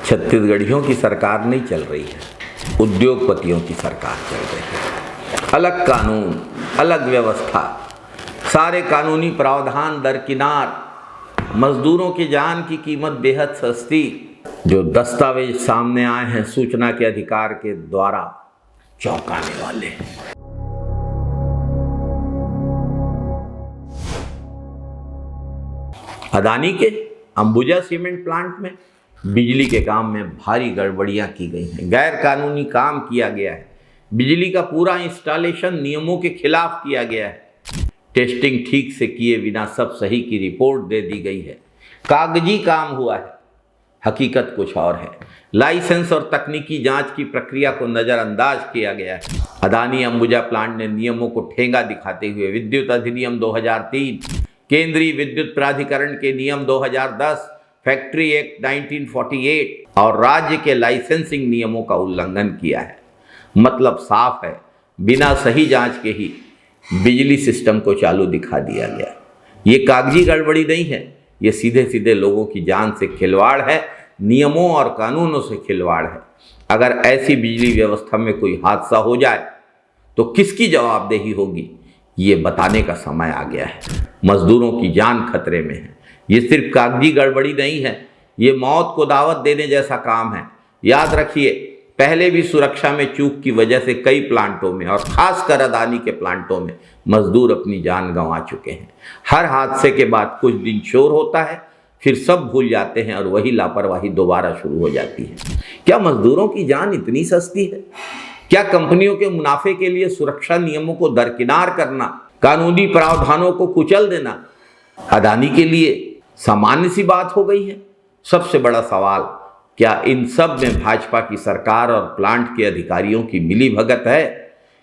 छत्तीसगढ़ियों की सरकार नहीं चल रही है, उद्योगपतियों की सरकार चल रही है। अलग कानून, अलग व्यवस्था, सारे कानूनी प्रावधान दरकिनार, मजदूरों की जान की कीमत बेहद सस्ती। जो दस्तावेज सामने आए हैं सूचना के अधिकार के द्वारा चौंकाने वाले हैं। अदानी के अंबुजा सीमेंट प्लांट में बिजली के काम में भारी गड़बड़ियां की गई हैं, गैर कानूनी काम किया गया है, बिजली का पूरा इंस्टॉलेशन नियमों के खिलाफ किया गया है, टेस्टिंग ठीक से किए बिना सब सही की रिपोर्ट दे दी गई है, कागजी काम हुआ है, हकीकत कुछ और है। लाइसेंस और तकनीकी जांच की प्रक्रिया को नज़रअंदाज किया गया है। अदानी अंबुजा प्लांट ने नियमों को ठेंगा दिखाते हुए विद्युत अधिनियम 2003, केंद्रीय विद्युत प्राधिकरण के नियम 2010, फैक्ट्री एक्ट 1948 और राज्य के लाइसेंसिंग नियमों का उल्लंघन किया है। मतलब साफ है, बिना सही जांच के ही बिजली सिस्टम को चालू दिखा दिया गया। ये कागजी गड़बड़ी नहीं है, ये सीधे सीधे लोगों की जान से खिलवाड़ है, नियमों और कानूनों से खिलवाड़ है। अगर ऐसी बिजली व्यवस्था में कोई हादसा हो जाए तो किसकी जवाबदेही होगी, ये बताने का समय आ गया है। मजदूरों की जान खतरे में है। ये सिर्फ कागजी गड़बड़ी नहीं है, ये मौत को दावत देने जैसा काम है। याद रखिए, पहले भी सुरक्षा में चूक की वजह से कई प्लांटों में और खासकर अदानी के प्लांटों में मजदूर अपनी जान गंवा चुके हैं। हर हादसे के बाद कुछ दिन शोर होता है, फिर सब भूल जाते हैं और वही लापरवाही दोबारा शुरू हो जाती है। क्या मजदूरों की जान इतनी सस्ती है? क्या कंपनियों के मुनाफे के लिए सुरक्षा नियमों को दरकिनार करना, कानूनी प्रावधानों को कुचल देना अदानी के लिए सामान्य सी बात हो गई है? सबसे बड़ा सवाल, क्या इन सब में भाजपा की सरकार और प्लांट के अधिकारियों की मिलीभगत है?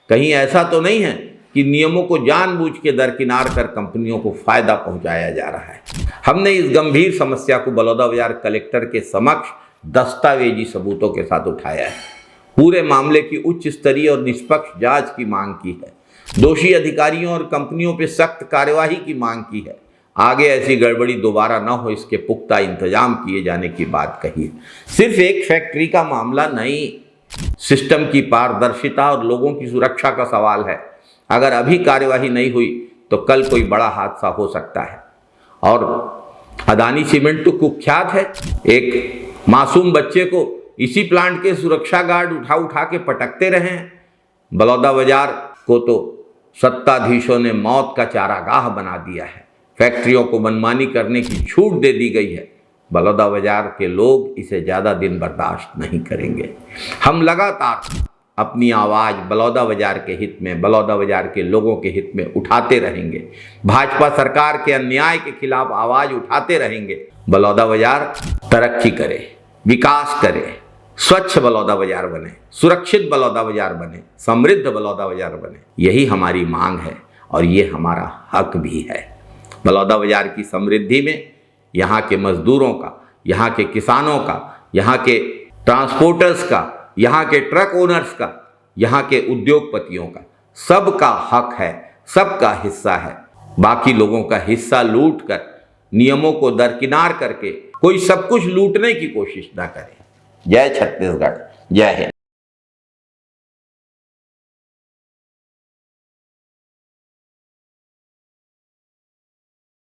कहीं ऐसा तो नहीं है कि नियमों को जानबूझ के दरकिनार कर कंपनियों को फायदा पहुंचाया जा रहा है? हमने इस गंभीर समस्या को बलौदाबाजार कलेक्टर के समक्ष दस्तावेजी सबूतों के साथ उठाया है। पूरे मामले की उच्च स्तरीय और निष्पक्ष जांच की मांग की है। दोषी अधिकारियों और कंपनियों पर सख्त कार्यवाही की मांग की है। आगे ऐसी गड़बड़ी दोबारा न हो, इसके पुख्ता इंतजाम किए जाने की बात कही है। सिर्फ एक फैक्ट्री का मामला नहीं, सिस्टम की पारदर्शिता और लोगों की सुरक्षा का सवाल है। अगर अभी कार्यवाही नहीं हुई तो कल कोई बड़ा हादसा हो सकता है। और अदानी सीमेंट तो कुख्यात है, एक मासूम बच्चे को इसी प्लांट के सुरक्षा गार्ड उठा के पटकते रहे हैं। बलौदाबाजार को तो सत्ताधीशों ने मौत का चारागाह बना दिया है। फैक्ट्रियों को मनमानी करने की छूट दे दी गई है। बलौदाबाजार के लोग इसे ज़्यादा दिन बर्दाश्त नहीं करेंगे। हम लगातार अपनी आवाज़ बलौदाबाजार के हित में, बलौदाबाजार के लोगों के हित में उठाते रहेंगे। भाजपा सरकार के अन्याय के खिलाफ आवाज़ उठाते रहेंगे। बलौदाबाजार तरक्की करे, विकास करे, स्वच्छ बलौदाबाजार बने, सुरक्षित बलौदाबाजार बने, समृद्ध बलौदाबाजार बने। यही हमारी मांग है और ये हमारा हक भी है। बलौदाबाजार की समृद्धि में यहाँ के मजदूरों का, यहाँ के किसानों का, यहाँ के ट्रांसपोर्टर्स का, यहाँ के ट्रक ओनर्स का, यहाँ के उद्योगपतियों का, सबका हक है, सबका हिस्सा है। बाकी लोगों का हिस्सा लूट कर, नियमों को दरकिनार करके कोई सब कुछ लूटने की कोशिश ना करे। जय छत्तीसगढ़, जय हिंद।